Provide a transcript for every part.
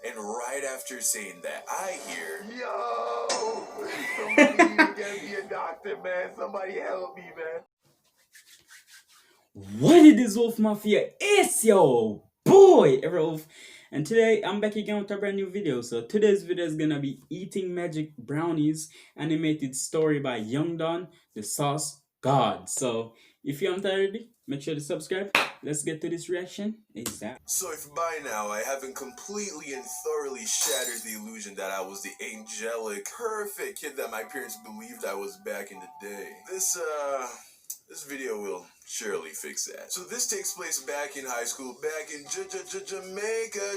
And right after saying that, I hear, Yo, somebody even get me a doctor, man. Somebody help me, man. What it is, Wolf Mafia? It's your boy, Wolf. And today I'm back again with a brand new video. So today's video is gonna be eating magic brownies, animated story by Young Don, the Sauce God. So if you haven't already, make sure to subscribe. Let's get to this reaction. Exactly. so if by now I haven't completely and thoroughly shattered the illusion that I was the angelic, perfect kid that my parents believed I was back in the day, this video will surely fix that. So this takes place back in high school, back in Jamaica.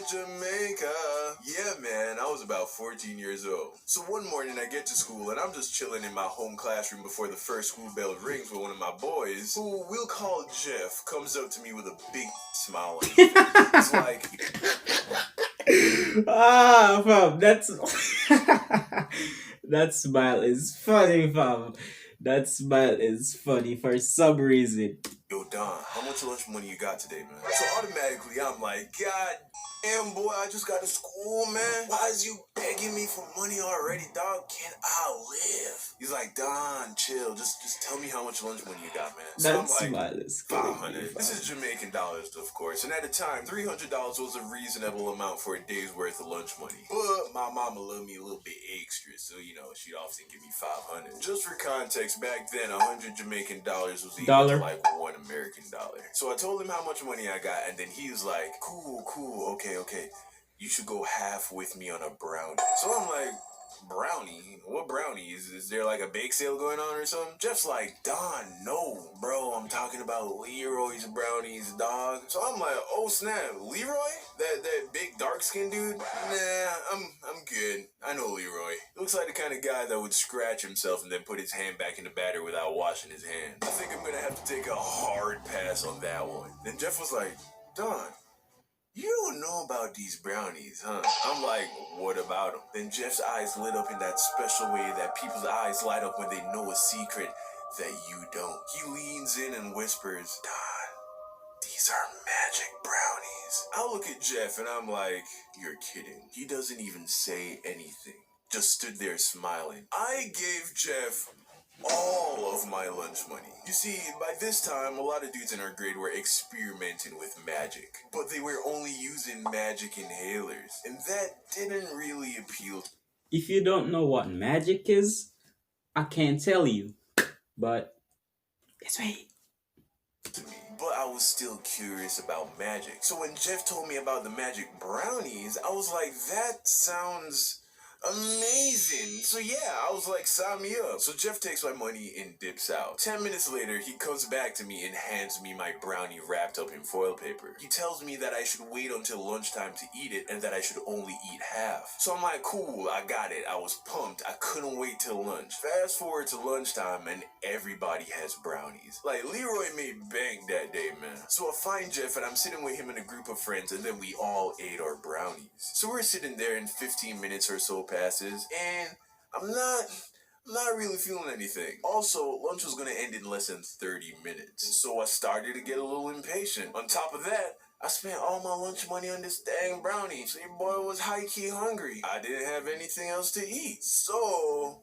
Yeah, man, I was about 14 years old. So one morning I get to school and I'm just chilling in my home classroom before the first school bell rings when one of my boys, who we'll call Jeff, comes up to me with a big smile on his face. It's like, Ah, fam, that's that smile is funny, fam. That smile is funny for some reason. yo, Don, how much lunch money you got today, man? So automatically I'm like, God damn, boy, I just got to school, man. Why is you begging me for money already, dog? Can I live? He's like, Don, chill. Just tell me how much lunch money you got, man. So That I'm like, smile is 500. This is Jamaican dollars, of course. And at the time, $300 was a reasonable amount for a day's worth of lunch money. But my mama loved me a little bit extra, so, you know, she'd often give me 500. Just for context, back then, 100 Jamaican dollars was equal to like $1 American. So I told him how much money I got, and then he was like, cool, okay. You should go half with me on a brownie. So I'm like, brownie? What brownie? Is there like a bake sale going on or something? Jeff's like, Don, no, bro, I'm talking about Leroy's brownies, dog. So I'm like, oh snap, Leroy? That big dark skinned dude? Nah, I'm good. I know Leroy. Looks like the kind of guy that would scratch himself and then put his hand back in the batter without washing his hands. I think I'm gonna have to take a hard pass on that one. Then Jeff was like, Don, you don't know about these brownies, huh? I'm like, what about them? Then Jeff's eyes lit up in that special way that people's eyes light up when they know a secret that you don't. He leans in and whispers, Don, these are magic brownies. I look at Jeff and I'm like, you're kidding. He doesn't even say anything. Just stood there smiling. I gave Jeff all of my lunch money. You see, by this time, a lot of dudes in our grade were experimenting with magic, but they were only using magic inhalers, and that didn't really appeal If you don't know what magic is, I can't tell you. But it's right. to me. But I was still curious about magic. So when Jeff told me about the magic brownies, I was like, that sounds amazing. So yeah, I was like, sign me up. So Jeff takes my money and dips out. 10 minutes later, he comes back to me and hands me my brownie wrapped up in foil paper. He tells me that I should wait until lunchtime to eat it and that I should only eat half. So I'm like, cool, I got it. I was pumped. I couldn't wait till lunch. Fast forward to lunchtime and everybody has brownies. Like, Leroy made bank that day, man. So I find Jeff and I'm sitting with him and a group of friends and then we all ate our brownies. So we're sitting there and 15 minutes or so passes, and I'm not really feeling anything. Also, lunch was gonna end in less than 30 minutes, so I started to get a little impatient. On top of that, I spent all my lunch money on this dang brownie, so your boy was high-key hungry. I didn't have anything else to eat, so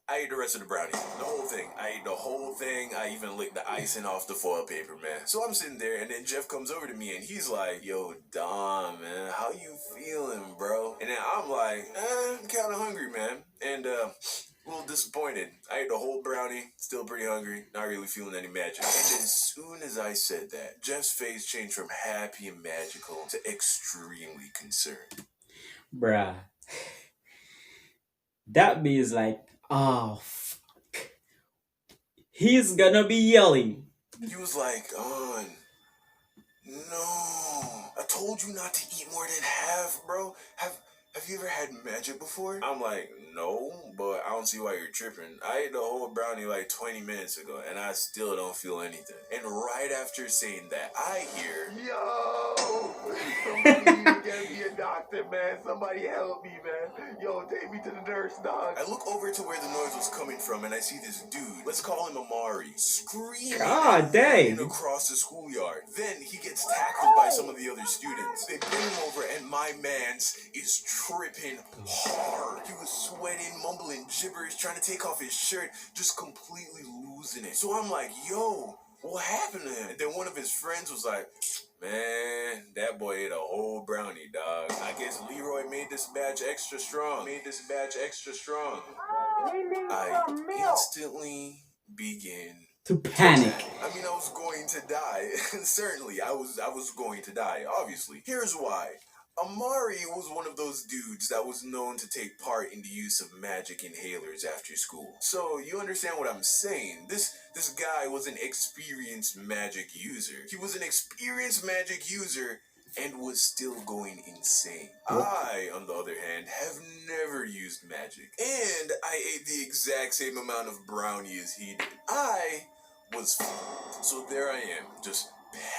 I ate the rest of the brownie. The whole thing. I ate the whole thing. I even licked the icing off the foil paper, man. So I'm sitting there, and then Jeff comes over to me, and he's like, yo, Dom, man, how you feeling, bro? And then I'm like, I'm kind of hungry, man. And, a little disappointed. I ate the whole brownie, still pretty hungry, not really feeling any magic. And as soon as I said that, Jeff's face changed from happy and magical to extremely concerned. Bruh. That means like, oh, fuck. He's gonna be yelling. He was like, no, I told you not to eat more than half, bro. Have you ever had magic before? I'm like, no, but I don't see why you're tripping. I ate the whole brownie like 20 minutes ago, and I still don't feel anything. And right after saying that, I hear, Yo, somebody need to get me a doctor, man. Somebody help me, man. Yo, take me to the nurse, dog. I look over to where the noise was coming from, and I see this dude, let's call him Amari, screaming God and dang. running across the schoolyard. Then he gets tackled by some of the other students. They bring him over, and my man's is tripping hard. He was sweating, mumbling gibberish, trying to take off his shirt, just completely losing it. So I'm like, yo, what happened to him? And then one of his friends was like, man, that boy ate a whole brownie, dog. I guess Leroy made this batch extra strong. I instantly begin To panic. I mean, I was going to die. Certainly, I was going to die, obviously. Here's why. Amari was one of those dudes that was known to take part in the use of magic inhalers after school. So, you understand what I'm saying? This guy was an experienced magic user. He was an experienced magic user and was still going insane. I, on the other hand, have never used magic. And I ate the exact same amount of brownie as he did. I was fine. So there I am, just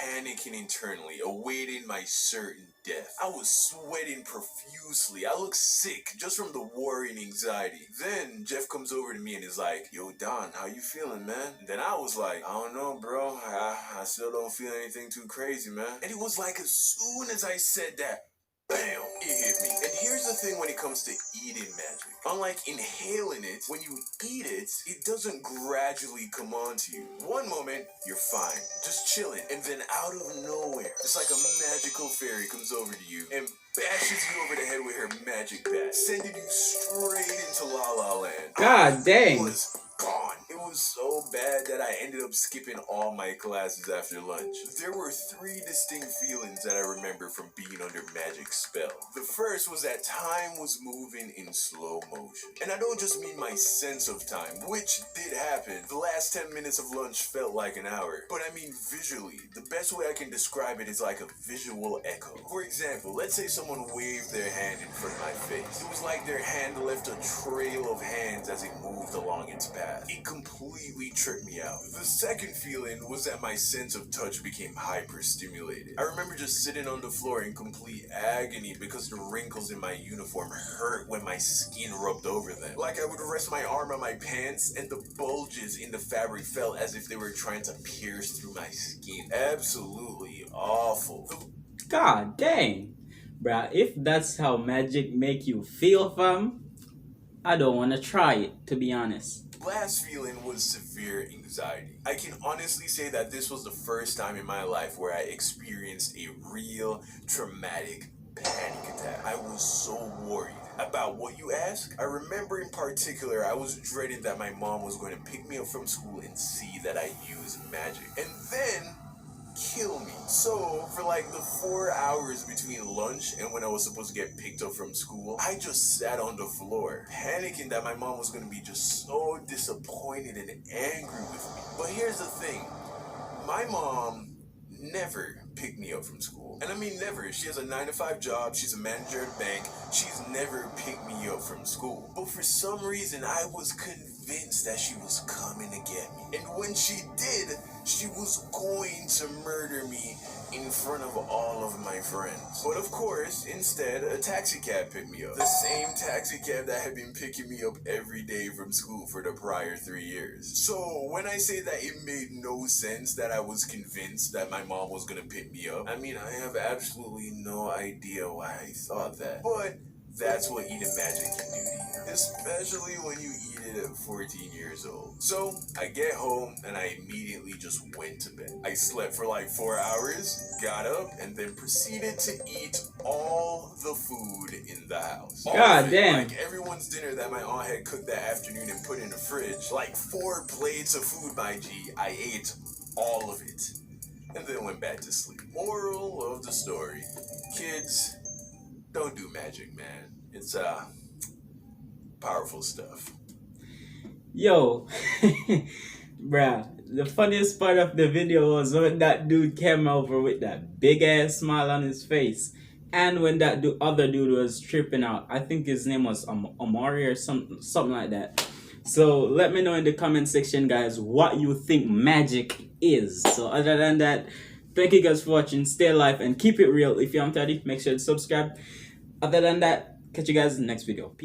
panicking internally, awaiting my certain death. I was sweating profusely. I looked sick just from the worry and anxiety. Then Jeff comes over to me and is like, yo, Don, how you feeling, man? And then I was like, I don't know, bro. I still don't feel anything too crazy, man. And it was like as soon as I said that, bam, it hit me. And here's the thing when it comes to eating magic. Unlike inhaling it, when you eat it, it doesn't gradually come onto you. One moment, you're fine, just chilling. And then out of nowhere, just like a magical fairy comes over to you and bashes you over the head with her magic bat, sending you straight into La La Land. God dang. It was gone. It was so bad that I ended up skipping all my classes after lunch. There were 3 distinct feelings that I remember from being under magic spell. The first was that time was moving in slow motion. And I don't just mean my sense of time, which did happen. The last 10 minutes of lunch felt like an hour. But I mean visually. The best way I can describe it is like a visual echo. For example, let's say someone waved their hand in front of my face. It was like their hand left a trail of hands as it moved along its path. It completely tripped me out. The second feeling was that my sense of touch became hyper-stimulated. I remember just sitting on the floor in complete agony because the wrinkles in my uniform hurt when my skin rubbed over them. Like I would rest my arm on my pants and the bulges in the fabric felt as if they were trying to pierce through my skin. Absolutely awful. God dang. Bruh, if that's how magic make you feel, fam, I don't want to try it, to be honest. Last feeling was severe anxiety. I can honestly say that this was the first time in my life where I experienced a real traumatic panic attack. I was so worried. About what you ask? I remember in particular, I was dreading that my mom was going to pick me up from school and see that I used magic. And then kill me. So, for like the 4 hours between lunch and when I was supposed to get picked up from school, I just sat on the floor, panicking that my mom was going to be just so disappointed and angry with me. But here's the thing. My mom never picked me up from school. And I mean never. She has a 9-to-5 job. She's a manager at a bank. She's never picked me up from school. But for some reason, I was convinced that she was coming to get me. And when she did, she was going to murder me in front of all of my friends. But of course, instead, a taxi cab picked me up. The same taxi cab that had been picking me up every day from school for the prior 3 years. So when I say that it made no sense that I was convinced that my mom was gonna pick me up, I mean, I have absolutely no idea why I thought that. But that's what eating magic can do to you. Especially when you eat it at 14 years old. So, I get home and I immediately just went to bed. I slept for like 4 hours, got up, and then proceeded to eat all the food in the house. God damn. Like everyone's dinner that my aunt had cooked that afternoon and put in the fridge. Like 4 plates of food, my G. I ate all of it. And then went back to sleep. Moral of the story. Kids, don't do magic, man. It's powerful stuff. Yo, bruh, the funniest part of the video was when that dude came over with that big ass smile on his face and when that other dude was tripping out. I think his name was Amari or something like that. So let me know in the comment section, guys, what you think magic is. So other than that, thank you guys for watching. Stay alive and keep it real. If you haven't already, make sure to subscribe. Other than that, catch you guys in the next video. Peace.